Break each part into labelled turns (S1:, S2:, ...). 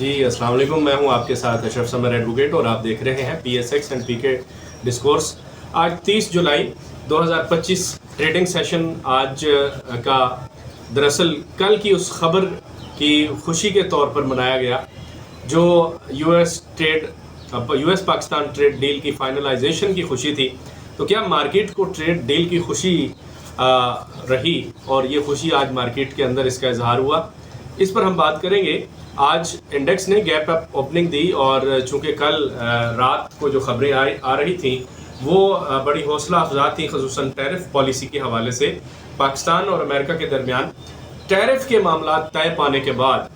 S1: जी अस्सलाम वालेकुम। मैं हूं आपके साथ अशरफ समर एडवोकेट और आप देख रहे हैं PSX एंड PK डिस्कोर्स। आज 30 जुलाई 2025 ट्रेडिंग सेशन आज का दरअसल कल की उस खबर की खुशी के तौर पर मनाया गया जो यूएस पाकिस्तान ट्रेड डील की फाइनलाइजेशन की खुशी थी। तो क्या मार्केट को ट्रेड डील की खुशी रही और ये खुशी आज मार्केट के अंदर इसका इजहार हुआ, इस पर हम बात करेंगे। आज इंडेक्स ने गैप अप ओपनिंग दी और चूंकि कल रात को जो खबरें आ रही थी वो बड़ी हौसला अफजा थी, ख़ुसूसन टैरिफ पॉलिसी के हवाले से। पाकिस्तान और अमेरिका के दरमियान टैरिफ के मामला तय पाने के बाद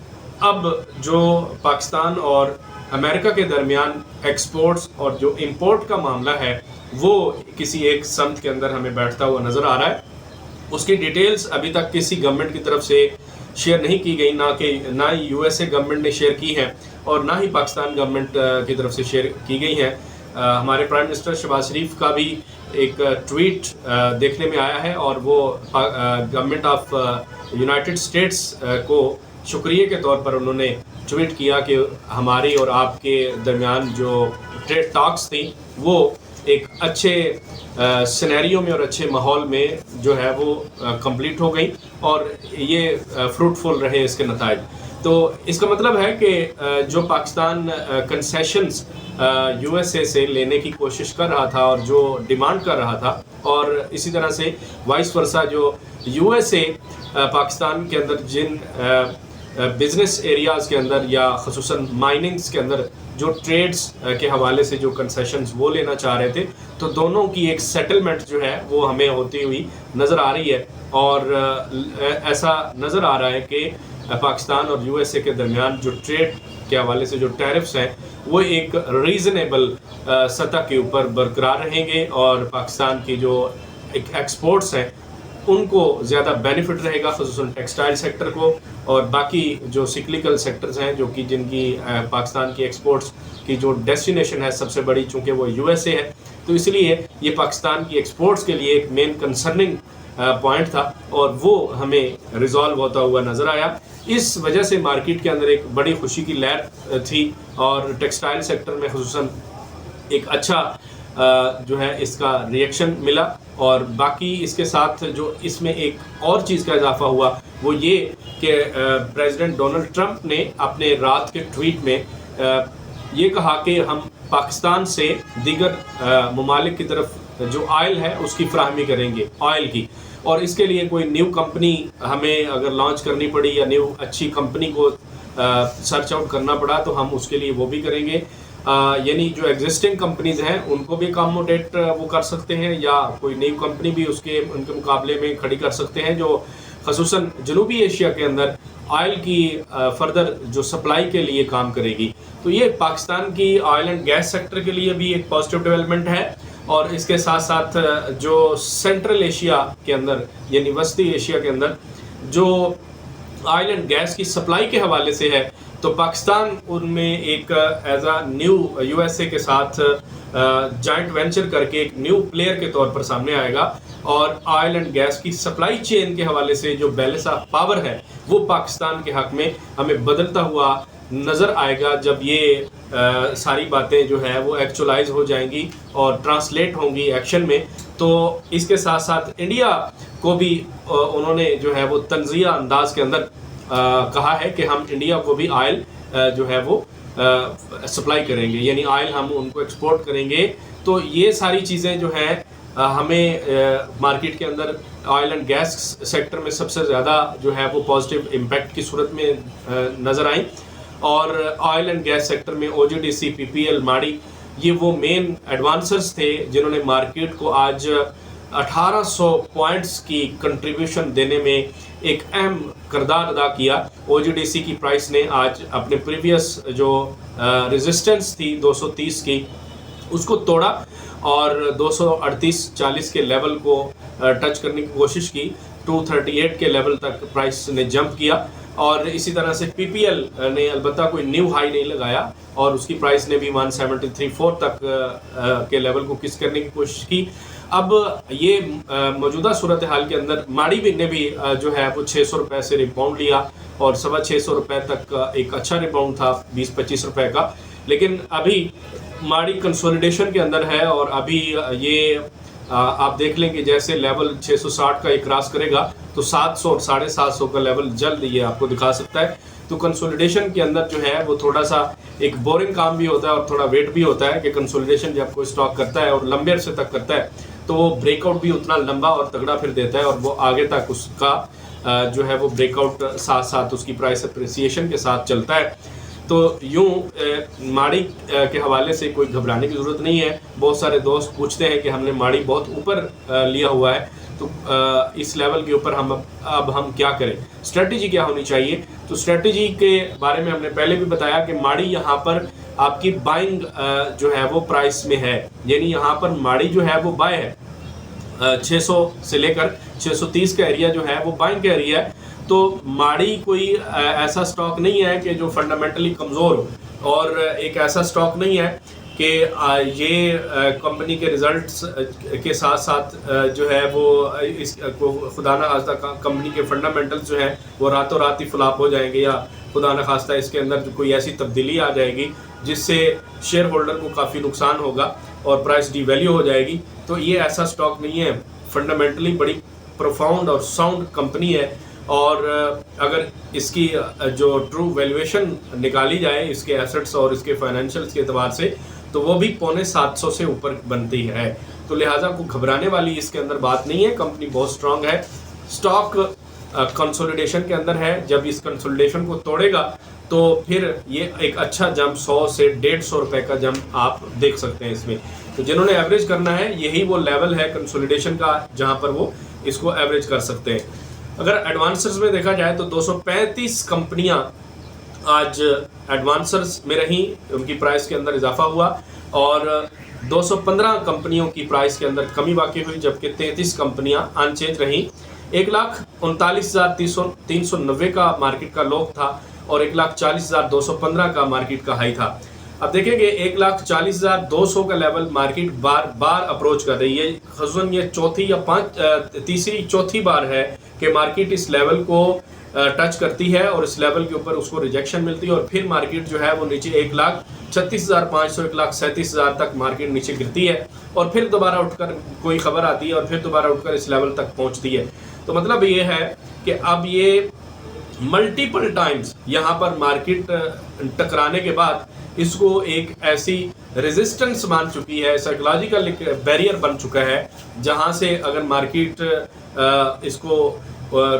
S1: अब जो पाकिस्तान और अमेरिका के दरमियान एक्सपोर्ट्स और जो इंपोर्ट का मामला है वो किसी एक सम्त के अंदर हमें बैठता हुआ नज़र आ रहा है। उसकी डिटेल्स अभी तक किसी गवर्नमेंट की तरफ से शेयर नहीं की गई, ना ही यूएसए गवर्नमेंट ने शेयर की है और ना ही पाकिस्तान गवर्नमेंट की तरफ से शेयर की गई है। हमारे प्राइम मिनिस्टर शहबाज शरीफ का भी एक ट्वीट देखने में आया है और वो गवर्नमेंट ऑफ यूनाइटेड स्टेट्स को शुक्रिया के तौर पर उन्होंने ट्वीट किया कि हमारी और आपके दरमियान जो ट्रेड टॉक्स थी वो एक अच्छे सिनेरियो में और अच्छे माहौल में जो है वो कंप्लीट हो गई और ये फ्रूटफुल रहे इसके नताइज। तो इसका मतलब है कि जो पाकिस्तान कंसेशंस यूएसए से लेने की कोशिश कर रहा था और जो डिमांड कर रहा था, और इसी तरह से वाइस वर्सा जो यूएसए पाकिस्तान के अंदर जिन बिजनेस एरियाज़ के अंदर या ख़ुसूसन माइनिंग्स के अंदर जो ट्रेड्स के हवाले से जो कंसेशंस वो लेना चाह रहे थे, तो दोनों की एक सेटलमेंट जो है वो हमें होती हुई नज़र आ रही है। और ऐसा नज़र आ रहा है कि पाकिस्तान और यूएसए के दरमियान जो ट्रेड के हवाले से जो टैरिफ्स हैं वो एक रीज़नेबल सतह के ऊपर बरकरार रहेंगे और पाकिस्तान की जो एक्सपोर्ट्स हैं उनको ज़्यादा बेनिफिट रहेगा, ख़ुसूसन टेक्सटाइल सेक्टर को और बाकी जो सिक्लिकल सेक्टर्स हैं जो कि जिनकी पाकिस्तान की एक्सपोर्ट्स की जो डेस्टिनेशन है सबसे बड़ी चूँकि वो यूएसए है, तो इसलिए ये पाकिस्तान की एक्सपोर्ट्स के लिए एक मेन कंसर्निंग पॉइंट था और वो हमें रिजॉल्व होता हुआ नज़र आया। इस वजह से मार्केट के अंदर एक बड़ी खुशी की लहर थी और टेक्सटाइल सेक्टर में ख़ुसूसन एक अच्छा जो है इसका रिएक्शन मिला। और बाकी इसके साथ जो इसमें एक और चीज़ का इजाफा हुआ वो ये कि प्रेसिडेंट डोनाल्ड ट्रंप ने अपने रात के ट्वीट में ये कहा कि हम पाकिस्तान से दीगर ममालिक की तरफ जो ऑयल है उसकी फराहमी करेंगे, ऑयल की, और इसके लिए कोई न्यू कंपनी हमें अगर लॉन्च करनी पड़ी या न्यू अच्छी कंपनी को सर्च आउट करना पड़ा तो हम उसके लिए वो भी करेंगे। यानी जो एग्जिस्टिंग कंपनीज हैं उनको भी अकोमोडेट वो कर सकते हैं या कोई नई कंपनी भी उनके मुकाबले में खड़ी कर सकते हैं जो ख़ुसूसन जनूबी एशिया के अंदर ऑयल की फर्दर जो सप्लाई के लिए काम करेगी। तो ये पाकिस्तान की ऑयल एंड गैस सेक्टर के लिए भी एक पॉजिटिव डेवलपमेंट है और इसके साथ साथ जो सेंट्रल एशिया के अंदर यानी वस्ती एशिया के अंदर जो ऑयल एंड गैस की सप्लाई के हवाले से है तो पाकिस्तान उनमें एक एज अ न्यू यूएसए के साथ जॉइंट वेंचर करके एक न्यू प्लेयर के तौर पर सामने आएगा और ऑयल एंड गैस की सप्लाई चेन के हवाले से जो बैलेंस ऑफ पावर है वो पाकिस्तान के हक में हमें बदलता हुआ नज़र आएगा जब ये सारी बातें जो है वो एक्चुअलाइज हो जाएंगी और ट्रांसलेट होंगी एक्शन में। तो इसके साथ साथ इंडिया को भी उन्होंने जो है वो तंज़िया अंदाज के अंदर कहा है कि हम इंडिया को भी ऑयल जो है वो सप्लाई करेंगे, यानी ऑयल हम उनको एक्सपोर्ट करेंगे। तो ये सारी चीज़ें जो हैं हमें मार्केट के अंदर ऑयल एंड गैस सेक्टर में सबसे ज़्यादा जो है वो पॉजिटिव इम्पैक्ट की सूरत में नज़र आई। और ऑयल एंड गैस सेक्टर में OGDC, PPL, माड़ी ये वो मेन एडवांसर्स थे जिन्होंने मार्केट को आज 1800 पॉइंट्स की कंट्रीब्यूशन देने में एक अहम किरदार अदा किया। OGDC की प्राइस ने आज अपने प्रीवियस जो रेजिस्टेंस थी 230 की उसको तोड़ा और 238.40 के लेवल को टच करने की कोशिश की। 238 के लेवल तक प्राइस ने जंप किया और इसी तरह से पीपीएल ने अलबत्ता कोई न्यू हाई नहीं लगाया और उसकी प्राइस ने भी 173.4 तक के लेवल को किस करने की कोशिश की। अब ये मौजूदा सूरत हाल के अंदर माड़ी ने भी जो है वो 600 रुपये से रिबाउंड लिया और 650 रुपये तक एक अच्छा रिबाउंड था 20-25 रुपये का। लेकिन अभी माड़ी कंसोलिडेशन के अंदर है और अभी ये आप देख लें कि जैसे लेवल 660 का एक क्रॉस करेगा तो 700 और 750 का लेवल जल्द ये आपको दिखा सकता है। तो कंसोलिडेशन के अंदर जो है वो थोड़ा सा एक बोरिंग काम भी होता है और थोड़ा वेट भी होता है कि कंसोलिडेशन जब कोई स्टॉक करता है और लंबे अरसे तक करता है तो वो ब्रेकआउट भी उतना लंबा और तगड़ा फिर देता है और वो आगे तक उसका जो है वो ब्रेकआउट साथ साथ उसकी प्राइस अप्रिसिएशन के साथ चलता है। तो यूँ माड़ी के हवाले से कोई घबराने की ज़रूरत नहीं है। बहुत सारे दोस्त पूछते हैं कि हमने माड़ी बहुत ऊपर लिया हुआ है तो इस लेवल के ऊपर अब हम क्या करें, स्ट्रेटजी क्या होनी चाहिए। तो स्ट्रेटजी के बारे में हमने पहले भी बताया कि माड़ी यहाँ पर आपकी बाइंग जो है वो प्राइस में है, यानी यहाँ पर माड़ी जो है वो बाय है 600 से लेकर 630 का एरिया जो है वो बाइंग का एरिया है। तो माड़ी कोई ऐसा स्टॉक नहीं है कि जो फंडामेंटली कमज़ोर हो और एक ऐसा स्टॉक नहीं है कि ये कंपनी के रिजल्ट्स के साथ साथ जो है वो इस खुदा न खास्ता कंपनी के फंडामेंटल्स जो हैं वो रातों रात ही फ्लॉप हो जाएंगे या खुदा न खास्ता इसके अंदर जो कोई ऐसी तब्दीली आ जाएगी जिससे शेयर होल्डर को काफ़ी नुकसान होगा और प्राइस डिवैल्यू हो जाएगी। तो ये ऐसा स्टॉक नहीं है, फंडामेंटली बड़ी प्रोफाउंड और साउंड कंपनी है और अगर इसकी जो ट्रू वैल्यूएशन निकाली जाए इसके एसेट्स और इसके फाइनेंशियल्स के एतबार से तो वो भी 750 से ऊपर बनती है। तो लिहाजा को घबराने वाली इसके अंदर बात नहीं है, कंपनी बहुत स्ट्रांग है। स्टॉक कंसोलिडेशन के अंदर है, जब इस कंसोलिडेशन को तोड़ेगा तो फिर ये एक अच्छा जंप 100 से 150 रुपये का जंप आप देख सकते हैं इसमें। तो जिन्होंने एवरेज करना है यही वो लेवल है कंसोलिडेशन का जहां पर वो इसको एवरेज कर सकते हैं। अगर एडवांसर्स में देखा जाए तो 235 कंपनियां आज एडवांसर्स में रहीं, उनकी प्राइस के अंदर इजाफा हुआ और 215 कंपनियों की प्राइस के अंदर कमी वाक़ई हुई जबकि 33 कंपनियां अनचेंज रहीं। 1,39,390 का मार्केट का लो था और 1,40,215 का मार्केट का हाई था। अब देखेंगे 1,40,200 का लेवल मार्केट बार बार अप्रोच कर रही है, ख़ुसूसन ये तीसरी चौथी बार है कि मार्केट इस लेवल को टच करती है और इस लेवल के ऊपर उसको रिजेक्शन मिलती है और फिर मार्केट जो है वो नीचे 1,36,500 1,37,000 तक मार्केट नीचे गिरती है और फिर दोबारा उठकर कोई खबर आती है और फिर दोबारा उठकर इस लेवल तक पहुंचती है। तो मतलब ये है कि अब ये मल्टीपल टाइम्स यहाँ पर मार्केट टकराने के बाद इसको एक ऐसी रेजिस्टेंस मान चुकी है, साइकोलॉजिकल बैरियर बन चुका है जहाँ से अगर मार्केट इसको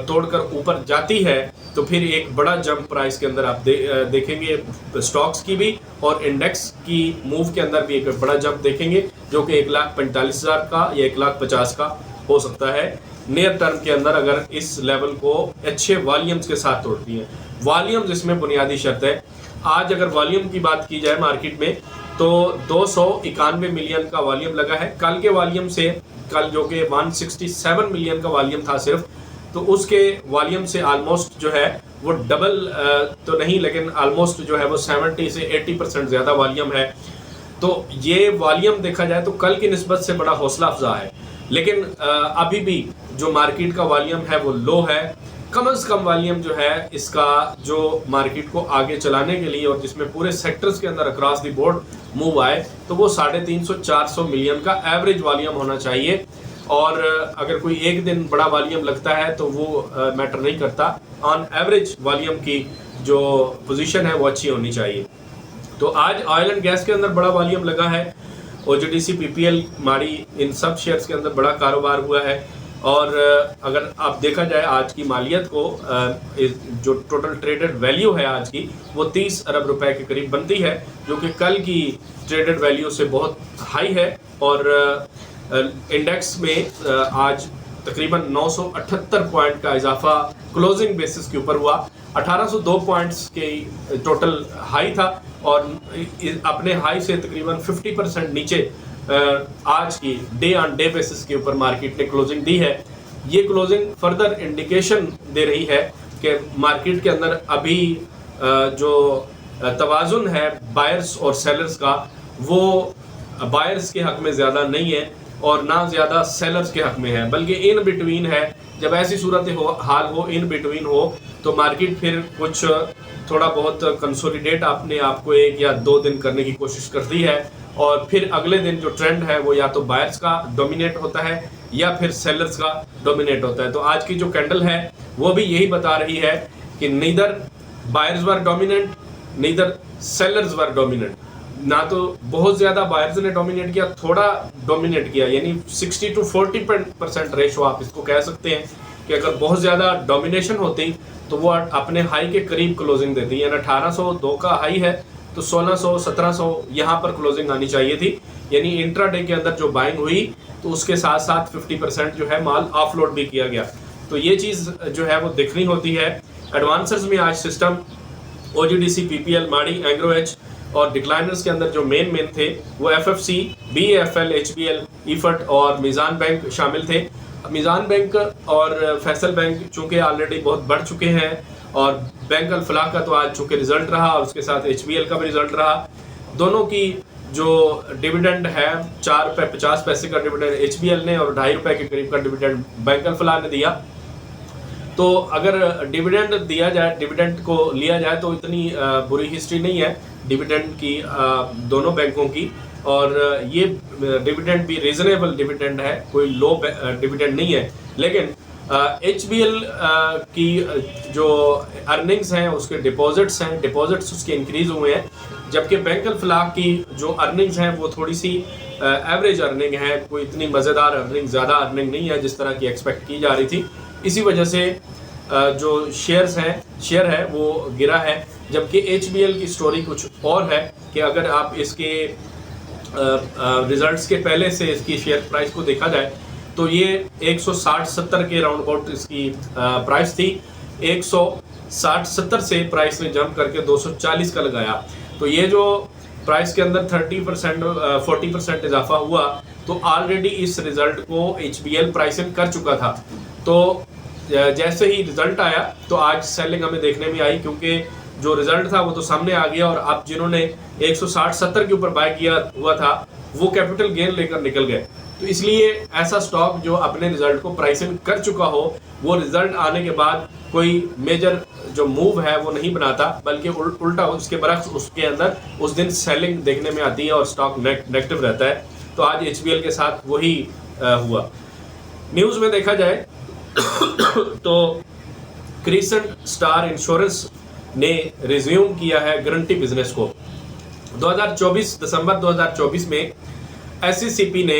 S1: तोड़कर ऊपर जाती है तो फिर एक बड़ा जंप प्राइस के अंदर आप देखेंगे स्टॉक्स की भी और इंडेक्स की मूव के अंदर भी एक बड़ा जंप देखेंगे जो कि 1,45,000 का या 1,50,000 का हो सकता है नियर टर्म के अंदर अगर इस लेवल को अच्छे वॉल्यूम्स के साथ तोड़ती है। वॉल्यूम्स इसमें बुनियादी शर्त है। आज अगर वॉल्यूम की बात की जाए मार्केट में तो 291 मिलियन का वॉल्यूम लगा है। कल के वॉल्यूम से, कल जो कि 167 मिलियन का वॉल्यूम था सिर्फ, तो उसके वॉल्यूम से आलमोस्ट जो है वो डबल तो नहीं लेकिन आलमोस्ट जो है वो 70 से 80% ज़्यादा वॉल्यूम है। तो ये वॉल्यूम देखा जाए तो कल की निस्बत से बड़ा हौसला अफजा है, लेकिन अभी भी जो मार्केट का वॉल्यूम है वो लो है। कम से कम वॉल्यूम जो है इसका जो मार्केट को आगे चलाने के लिए और जिसमें पूरे सेक्टर्स के अंदर अक्रॉस द बोर्ड मूव आए तो वो 350-400 मिलियन का एवरेज वॉल्यूम होना चाहिए। और अगर कोई एक दिन बड़ा वॉल्यूम लगता है तो वो मैटर नहीं करता, ऑन एवरेज वॉल्यूम की जो पोजीशन है वो अच्छी होनी चाहिए। तो आज ऑयल एंड गैस के अंदर बड़ा वॉल्यूम लगा है, OGDC, PPL, माड़ी, इन सब शेयर्स के अंदर बड़ा कारोबार हुआ है। और अगर आप देखा जाए आज की मालियत को, जो टोटल ट्रेडेड वैल्यू है आज की वो 30 अरब रुपए के करीब बनती है, जो कि कल की ट्रेडेड वैल्यू से बहुत हाई है। और इंडेक्स में आज तकरीबन 978 पॉइंट का इजाफा क्लोजिंग बेसिस के ऊपर हुआ। 1802 पॉइंट्स के टोटल हाई था और अपने हाई से तकरीबन 50% नीचे आज की डे ऑन डे बेसिस के ऊपर मार्केट ने क्लोजिंग दी है। ये क्लोजिंग फर्दर इंडिकेशन दे रही है कि मार्केट के अंदर अभी जो तवाज़ुन है बायर्स और सेलर्स का, वो बायर्स के हक में ज़्यादा नहीं है और ना ज़्यादा सेलर्स के हक में है, बल्कि इन बिटवीन है। जब ऐसी सूरत हाल हो, इन बिटवीन हो, तो मार्केट फिर कुछ थोड़ा बहुत कंसोलिडेट अपने आप को 1 या 2 दिन करने की कोशिश करती है और फिर अगले दिन जो ट्रेंड है वो या तो बायर्स का डोमिनेट होता है या फिर सेलर्स का डोमिनेट होता है। तो आज की जो कैंडल है वो भी यही बता रही है कि नीदर बायर्स वर डोमिनेंट नीदर सेलर्स वर डोमिनेंट। ना तो बहुत ज़्यादा बायर्स ने डोमिनेट किया, थोड़ा डोमिनेट किया, यानी 60 to 40% रेशो आप इसको कह सकते हैं कि अगर बहुत ज़्यादा डोमिनेशन होती तो वो अपने हाई के करीब क्लोजिंग देती, यानी 1802 का हाई है तो 1600 1700 यहाँ पर क्लोजिंग आनी चाहिए थी। यानी इंट्राडे के अंदर जो बाइंग हुई तो उसके साथ साथ 50% जो है माल ऑफलोड भी किया गया। तो ये चीज़ जो है वो दिखनी होती है। एडवांसर्स में आज सिस्टम OGDC, PPL, माड़ी, एंग्रो एच और डिक्लाइनर्स के अंदर जो मेन थे वो FFC, BAFL, HBL, ईफट और मीज़ान बैंक शामिल थे। मीज़ान बैंक और फैसल बैंक चूँकि ऑलरेडी बहुत बढ़ चुके हैं और बैंक अल फलाह का तो आज चूँकि रिजल्ट रहा और उसके साथ HBL का भी रिजल्ट रहा। दोनों की जो डिविडेंड है 4 रुपये 50 पैसे का डिविडेंड HBL ने और 2.5 रुपये के करीब का डिविडेंड बैंक अल फलाह ने दिया। तो अगर डिविडेंड दिया जाए, डिविडेंड को लिया जाए तो इतनी बुरी हिस्ट्री नहीं है डिविडेंड की दोनों बैंकों की, और ये डिविडेंड भी रीजनेबल डिविडेंड है, कोई लो डिविडेंड नहीं है। लेकिन HBL की जो अर्निंग्स हैं, उसके डिपॉजिट्स उसके इंक्रीज हुए हैं, जबकि बैंक अल फलाह की जो अर्निंग्स हैं वो थोड़ी सी एवरेज अर्निंग है, कोई इतनी मज़ेदार अर्निंग, ज़्यादा अर्निंग नहीं है जिस तरह की एक्सपेक्ट की जा रही थी। इसी वजह से जो शेयर है वो गिरा है। जबकि HBL की स्टोरी कुछ और है कि अगर आप इसके रिजल्ट्स के पहले से इसकी शेयर प्राइस को देखा जाए तो ये 160-70 के राउंड अबाउट इसकी प्राइस थी। 160-70 से प्राइस ने जंप करके 240 का लगाया। तो ये जो प्राइस के अंदर 30% 40% इजाफा हुआ तो ऑलरेडी इस रिजल्ट को HBL प्राइसिंग कर चुका था। तो जैसे ही रिजल्ट आया तो आज सेलिंग हमें देखने में आई, क्योंकि जो रिजल्ट था वो तो सामने आ गया और अब जिन्होंने 160-70 के ऊपर बाय किया हुआ था वो कैपिटल गेन लेकर निकल गए। तो इसलिए ऐसा स्टॉक जो अपने रिजल्ट को प्राइसिंग कर चुका हो वो रिजल्ट आने के बाद कोई मेजर जो मूव है वो नहीं बनाता, बल्कि उल्टा उसके बरक्स उसके अंदर उस दिन सेलिंग देखने में आती है और स्टॉक नेगेटिव रहता है। तो आज HBL के साथ वही हुआ। न्यूज़ में देखा जाए तो क्रिसेंट स्टार इंश्योरेंस ने रिज्यूम किया है गारंटी बिजनेस को। 2024 दिसंबर 2024 में SECP ने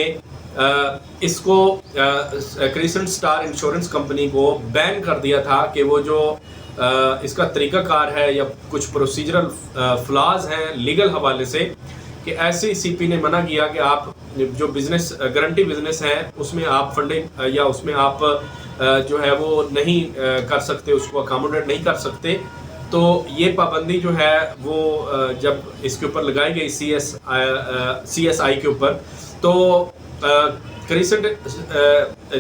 S1: इसको क्रिसेंट स्टार इंश्योरेंस कंपनी को बैन कर दिया था कि वो जो इसका तरीक़ाकार है या कुछ प्रोसीजरल फ्लॉज हैं लीगल हवाले से, कि SECP ने मना किया कि आप जो बिज़नेस गारंटी बिज़नेस है उसमें आप फंडिंग या उसमें आप जो है वो नहीं कर सकते, उसको अकोमोडेट नहीं कर सकते। तो ये पाबंदी जो है वो जब इसके ऊपर लगाई गई CSI के ऊपर, तो क्रिसेंट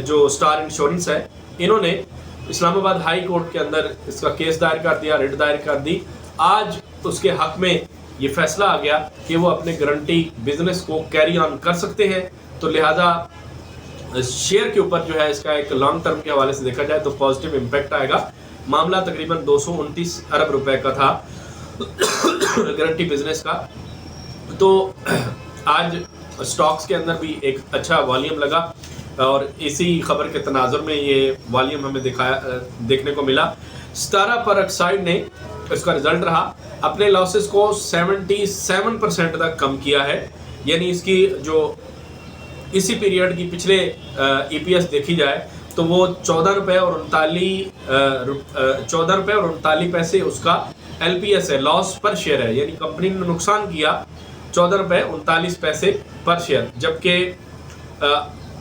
S1: जो स्टार इंश्योरेंस है इन्होंने इस्लामाबाद हाई कोर्ट के अंदर इसका केस दायर कर दिया, रिट दायर कर दी। आज उसके हक में ये फैसला आ गया कि वो अपने गारंटी बिजनेस को कैरी ऑन कर सकते हैं। तो लिहाजा शेयर के ऊपर जो है इसका एक लॉन्ग टर्म के हवाले से देखा जाए तो पॉजिटिव इम्पैक्ट आएगा। मामला तकरीबन 229 अरब रुपए का था गारंटी बिजनेस का। तो आज स्टॉक्स के अंदर भी एक अच्छा वॉल्यूम लगा और इसी खबर के तनाजुर में ये वॉल्यूम हमें देखने को मिला। सितारा परऑक्साइड ने इसका रिजल्ट रहा, अपने लॉसेस को 77% तक कम किया है। यानी इसकी जो इसी पीरियड की पिछले EPS देखी जाए तो वो 14 रुपये और 39 पैसे उसका LPS है, लॉस पर शेयर है। यानी कंपनी ने नुकसान किया 14 रुपये 39 पैसे पर शेयर। जबकि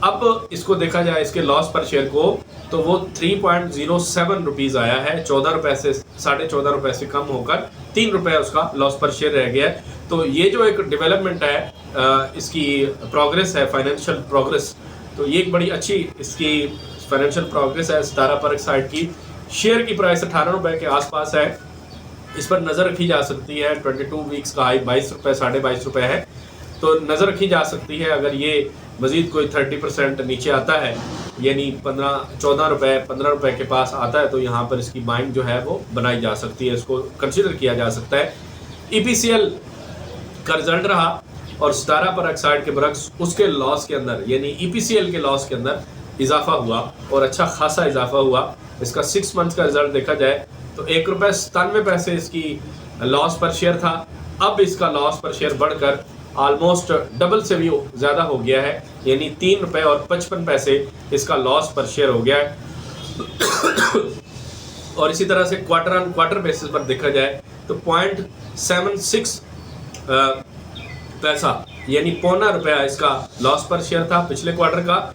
S1: अब इसको देखा जाए इसके लॉस पर शेयर को तो वो 3.07 रुपीज़ आया है। 14 रुपये से 14.5 रुपये से कम होकर 3 रुपये उसका लॉस पर शेयर रह गया है। तो ये जो एक डेवलपमेंट है इसकी प्रोग्रेस है, फाइनेंशियल प्रोग्रेस, तो ये एक बड़ी अच्छी इसकी फाइनेंशियल प्रोग्रेस है सितारा परऑक्साइड की। शेयर की प्राइस 18 रुपये के आसपास है, इस पर नज़र रखी जा सकती है। 22 वीक्स का हाई 22 रुपये 22.5 रुपये है, तो नज़र रखी जा सकती है। अगर ये मज़ीद कोई 30% नीचे आता है, यानी 14 रुपये 15 रुपये के पास आता है, तो यहाँ पर इसकी बाइंग जो है वो बनाई जा सकती है, इसको कंसिडर किया जा सकता है। EPCL का रिजल्ट रहा और सितारा परऑक्साइड के बरक्स उसके लॉस के अंदर, यानी EPCL के लॉस के अंदर इजाफा हुआ और अच्छा खासा इजाफा हुआ। इसका 6 मंथ का रिजल्ट देखा जाए तो 1 रुपये 97 पैसे इसकी लॉस पर शेयर था। अब इसका लॉस पर शेयर बढ़कर ऑलमोस्ट डबल से भी ज़्यादा हो गया है, यानी 3 रुपये और 55 पैसे इसका लॉस पर शेयर हो गया है। और इसी तरह से क्वार्टर ऑन क्वार्टर बेसिस पर देखा जाए तो 0.76 पैसा यानी पौना रुपया इसका लॉस पर शेयर था पिछले क्वार्टर का,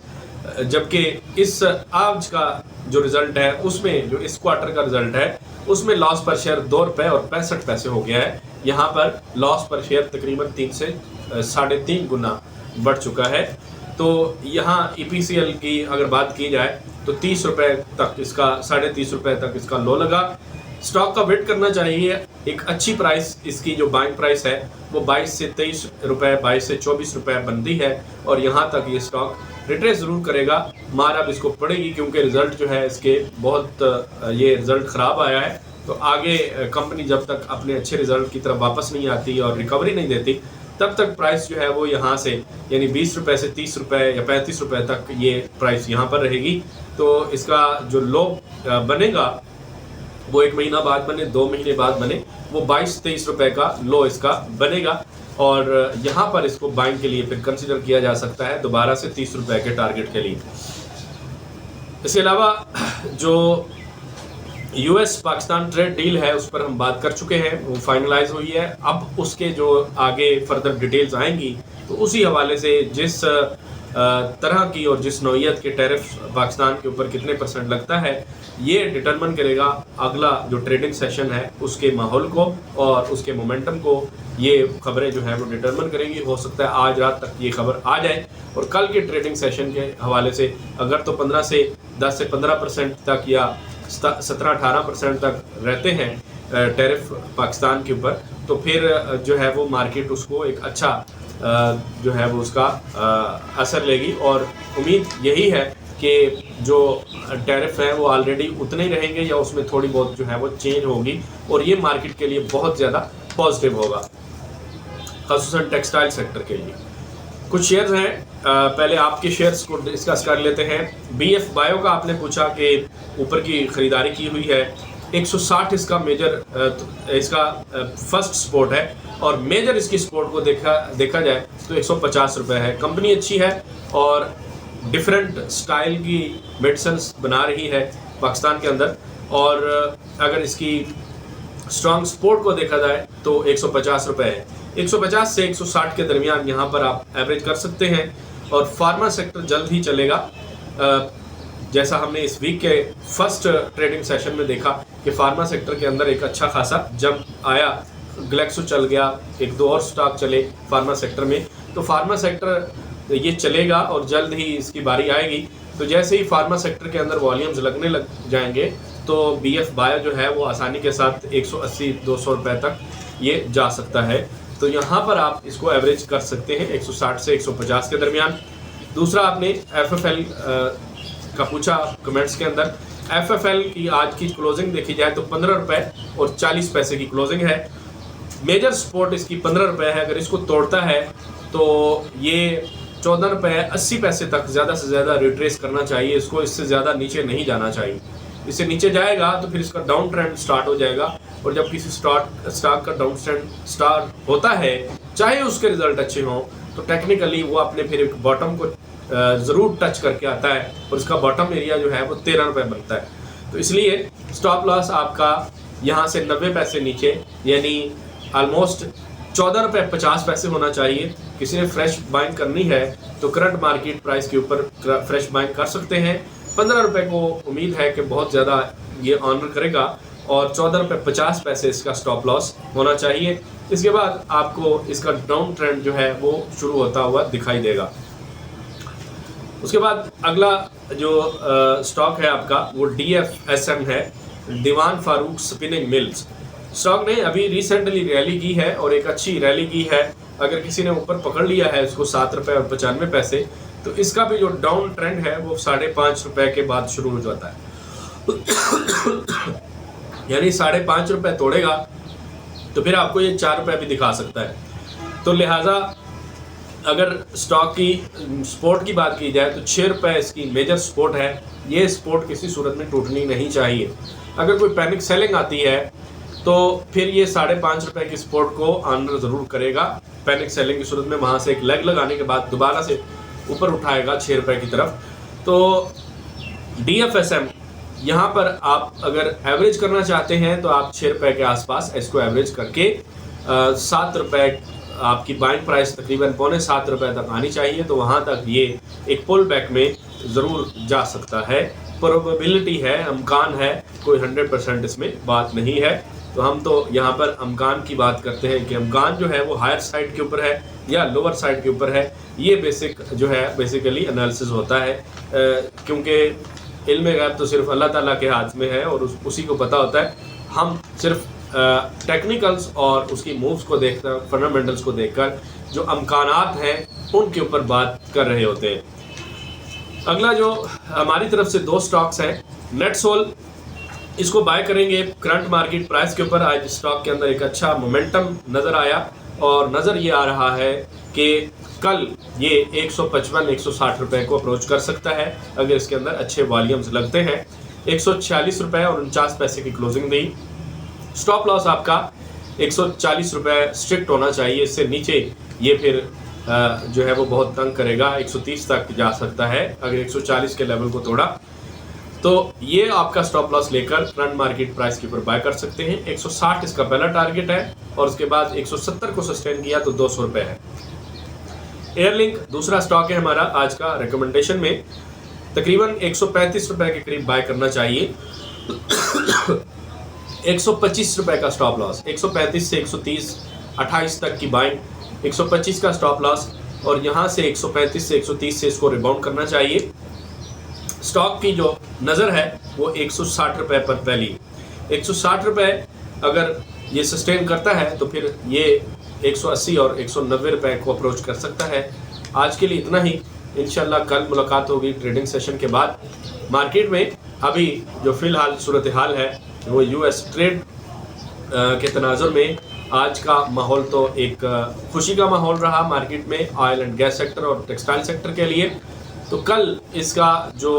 S1: जबकि इस आज का जो रिजल्ट है उसमें, जो इस क्वार्टर का रिजल्ट है उसमें लॉस पर शेयर 2 रुपये और 65 पैसे हो गया है। यहाँ पर लॉस पर शेयर तकरीबन 3 से 3.5 गुना बढ़ चुका है। तो यहाँ EPCL की अगर बात की जाए तो 30 रुपये तक इसका 30.5 रुपये तक इसका लो लगा। स्टॉक का वेट करना चाहिए। एक अच्छी प्राइस इसकी जो बाइंग प्राइस है वो 22 से 23 रुपये 22 से 24 रुपये बनती है और यहाँ तक ये स्टॉक रिट्रेस ज़रूर करेगा। मार अब इसको पड़ेगी क्योंकि रिज़ल्ट जो है इसके बहुत ये रिज़ल्ट ख़राब आया है। तो आगे कंपनी जब तक अपने अच्छे रिज़ल्ट की तरफ वापस नहीं आती और रिकवरी नहीं देती तब तक प्राइस जो है वो यहाँ से यानी 20 रुपये से 30 रुपये या 35 रुपये तक ये प्राइस यहाँ पर रहेगी। तो इसका जो लो बनेगा वो 1 महीना बाद बने, 2 महीने बाद बने, वो 22-23 रुपये का लो इसका बनेगा और यहाँ पर इसको बाइंग के लिए फिर कंसिडर किया जा सकता है दोबारा से 30 रुपये के टारगेट के लिए। इसके अलावा जो US पाकिस्तान ट्रेड डील है उस पर हम बात कर चुके हैं, वो फाइनलाइज हुई है। अब उसके जो आगे फर्दर डिटेल्स आएंगी तो उसी हवाले से जिस तरह की और जिस नौइयत के टैरिफ पाकिस्तान के ऊपर कितने % लगता है ये डिटरमिन करेगा अगला जो ट्रेडिंग सेशन है उसके माहौल को और उसके मोमेंटम को। ये खबरें जो है वो डिटरमिन करेंगी। हो सकता है आज रात तक ये खबर आ जाए और कल के ट्रेडिंग सेशन के हवाले से अगर तो 10 से 15% तक या 17-18% तक रहते हैं टैरिफ पाकिस्तान के ऊपर, तो फिर जो है वो मार्केट उसको एक अच्छा जो है वो उसका असर लेगी। और उम्मीद यही है कि जो टैरिफ है वो ऑलरेडी उतने ही रहेंगे या उसमें थोड़ी बहुत जो है वो चेंज होगी और ये मार्केट के लिए बहुत ज़्यादा पॉजिटिव होगा, ख़ासतौन टेक्सटाइल सेक्टर के लिए। कुछ शेयर्स हैं, पहले आपके शेयर्स को डिस्कस कर लेते हैं। BF बायो का आपने पूछा कि ऊपर की ख़रीदारी की हुई है, 160 इसका मेजर इसका फर्स्ट सपोर्ट है और मेजर इसकी सपोर्ट को देखा जाए तो 150 रुपये है। कंपनी अच्छी है और डिफरेंट स्टाइल की मेडिसिन्स बना रही है पाकिस्तान के अंदर और अगर इसकी स्ट्रॉन्ग सपोर्ट को देखा जाए तो 150 रुपये है। 150 से 160 के दरमियान यहाँ पर आप एवरेज कर सकते हैं और फार्मा सेक्टर जल्द ही चलेगा। जैसा हमने इस वीक के फर्स्ट ट्रेडिंग सेशन में देखा कि फार्मा सेक्टर के अंदर एक अच्छा खासा जंप आया, ग्लेक्सो चल गया, 1-2 और स्टॉक चले फार्मा सेक्टर में। तो फार्मा सेक्टर ये चलेगा और जल्द ही इसकी बारी आएगी। तो जैसे ही फार्मा सेक्टर के अंदर वॉल्यूम्स लगने लग जाएंगे तो BF बायो जो है वो आसानी के साथ 180-200 रुपये तक ये जा सकता है। तो यहाँ पर आप इसको एवरेज कर सकते हैं 160 से 150 के दरमियान। दूसरा आपने FFL का पूछा कमेंट्स के अंदर। FFL की आज की क्लोजिंग देखी जाए तो 15 रुपये और 40 पैसे की क्लोजिंग है। मेजर सपोर्ट इसकी 15 रुपये है, अगर इसको तोड़ता है तो ये 14 रुपये 80 पैसे तक ज़्यादा से ज़्यादा रिट्रेस करना चाहिए इसको, इससे ज़्यादा नीचे नहीं जाना चाहिए। इससे नीचे जाएगा तो फिर इसका डाउन ट्रेंड स्टार्ट हो जाएगा और जब किसी स्टॉक का डाउन ट्रेंड स्टार्ट होता है चाहे उसके रिजल्ट अच्छे हों तो टेक्निकली वो अपने फिर एक बॉटम को ज़रूर टच करके आता है और इसका बॉटम एरिया जो है वो 13 रुपये बनता है। तो इसलिए स्टॉप लॉस आपका यहाँ से 90 पैसे नीचे यानी ऑलमोस्ट 14 रुपये 50 पैसे होना चाहिए। किसी ने फ्रेश बाइंग करनी है तो करंट मार्केट प्राइस के ऊपर फ्रेश बाइंग कर सकते हैं। 15 रुपये को उम्मीद है कि बहुत ज़्यादा ये ऑनर करेगा और 14 रुपये 50 पैसे इसका स्टॉप लॉस होना चाहिए। इसके बाद आपको इसका डाउन ट्रेंड जो है वो शुरू होता हुआ दिखाई देगा। उसके बाद अगला जो स्टॉक है आपका वो DFSM है। दीवान फारूक स्पिनिंग मिल्स। स्टॉक ने अभी रिसेंटली रैली की है और एक अच्छी रैली की है। अगर किसी ने ऊपर पकड़ लिया है इसको 7 रुपये और 95 पैसे, तो इसका भी जो डाउन ट्रेंड है वो 5.5 रुपये के बाद शुरू हो जाता है। यानी 5.5 रुपये तोड़ेगा तो फिर आपको ये 4 रुपये भी दिखा सकता है। तो लिहाजा अगर स्टॉक की सपोर्ट की बात की जाए तो 6 रुपये इसकी मेजर सपोर्ट है। ये सपोर्ट किसी सूरत में टूटनी नहीं चाहिए। अगर कोई पैनिक सेलिंग आती है तो फिर ये 5.5 रुपये की सपोर्ट को ऑनर ज़रूर करेगा। पैनिक सेलिंग की सूरत में वहाँ से एक लेग लगाने के बाद दोबारा से ऊपर उठाएगा 6 रुपये की तरफ। तो DFSM यहाँ पर आप अगर एवरेज करना चाहते हैं तो आप 6 रुपये के आसपास इसको एवरेज करके 7 रुपये आपकी बाइंग प्राइस तकरीबन 6.75 रुपये तक आनी चाहिए। तो वहाँ तक ये एक पुल बैक में ज़रूर जा सकता है। प्रोबेबिलिटी है, अमकान है, कोई 100% इसमें बात नहीं है। तो हम तो यहाँ पर अमकान की बात करते हैं कि अमकान जो है वो हायर साइड के ऊपर है या लोअर साइड के ऊपर है। ये बेसिक जो है बेसिकली एनालिसिस होता है, क्योंकि इल्म गैब तो सिर्फ अल्लाह ताला के हाथ में है और उसी को पता होता है। हम सिर्फ टेक्निकल्स और उसकी मूव्स को देखकर, फंडामेंटल्स को देखकर जो अमकानात हैं उनके ऊपर बात कर रहे होते हैं। अगला जो हमारी तरफ से 2 स्टॉक्स हैं, नेटसोल, इसको बाय करेंगे करंट मार्केट प्राइस के ऊपर। आज स्टॉक के अंदर एक अच्छा मोमेंटम नज़र आया और नज़र ये आ रहा है कि कल ये 155-160 रुपये को अप्रोच कर सकता है अगर इसके अंदर अच्छे वॉल्यूम्स लगते हैं। 146 रुपये और 49 पैसे की क्लोजिंग दी। स्टॉप लॉस आपका 140 रुपये स्ट्रिक्ट होना चाहिए, इससे नीचे ये फिर जो है वो बहुत तंग करेगा, 130 तक जा सकता है। अगर 140 के लेवल को तोड़ा तो ये आपका स्टॉप लॉस लेकर करंट मार्केट प्राइस के ऊपर बाय कर सकते हैं। 160 इसका पहला टारगेट है और उसके बाद 170 को सस्टेन किया तो 200 रुपये है। एयरलिंक दूसरा स्टॉक है हमारा आज का रिकमेंडेशन में, तकरीबन 135 रुपये के करीब बाय करना चाहिए। 125 रुपये का स्टॉप लॉस, 135 से 130 28 तक की बाइंग, 125 का स्टॉप लॉस और यहाँ से 135 से 130 से इसको रिबाउंड करना चाहिए। स्टॉक की जो नज़र है वो 160 रुपये पर पहली, 160 रुपये अगर ये सस्टेन करता है तो फिर ये 180 और 190 रुपये को अप्रोच कर सकता है। आज के लिए इतना ही, इंशाल्लाह कल मुलाकात होगी ट्रेडिंग सेशन के बाद। मार्केट में अभी जो फ़िलहाल सूरत हाल है वो US ट्रेड के तनाजुर में आज का माहौल तो एक खुशी का माहौल रहा मार्केट में, ऑयल एंड गैस सेक्टर और टेक्सटाइल सेक्टर के लिए। तो कल इसका जो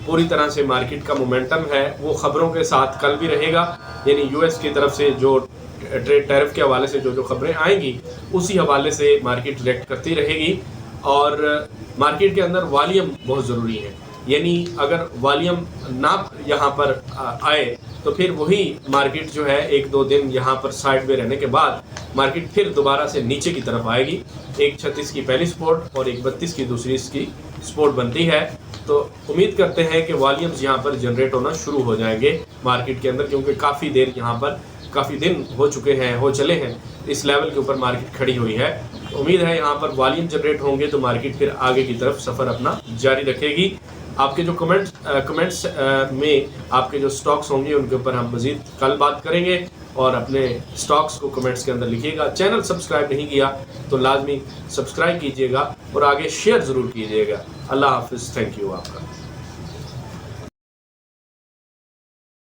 S1: पूरी तरह से मार्केट का मोमेंटम है वो ख़बरों के साथ कल भी रहेगा। यानी US की तरफ से जो ट्रेड टैरिफ के हवाले से जो खबरें आएंगी उसी हवाले से मार्केट रिएक्ट करती रहेगी। और मार्केट के अंदर वॉल्यूम बहुत ज़रूरी है, यानी अगर वॉल्यूम ना यहाँ पर आए तो फिर वही मार्केट जो है 1-2 दिन यहाँ पर साइड में रहने के बाद मार्केट फिर दोबारा से नीचे की तरफ आएगी। 136 की पहली सपोर्ट और 132 की दूसरी इसकी सपोर्ट बनती है। तो उम्मीद करते हैं कि वॉल्यूम्स यहाँ पर जनरेट होना शुरू हो जाएंगे मार्केट के अंदर, क्योंकि काफ़ी देर यहाँ पर काफ़ी दिन हो चले हैं इस लेवल के ऊपर मार्केट खड़ी हुई है। तो उम्मीद है यहाँ पर वॉल्यूम जनरेट होंगे तो मार्केट फिर आगे की तरफ सफ़र अपना जारी रखेगी। आपके जो कमेंट्स में आपके जो स्टॉक्स होंगे उनके ऊपर हम मज़ीद कल बात करेंगे और अपने स्टॉक्स को कमेंट्स के अंदर लिखिएगा। चैनल सब्सक्राइब नहीं किया तो लाजमी सब्सक्राइब कीजिएगा और आगे शेयर ज़रूर कीजिएगा। अल्लाह हाफिज़, थैंक यू आपका।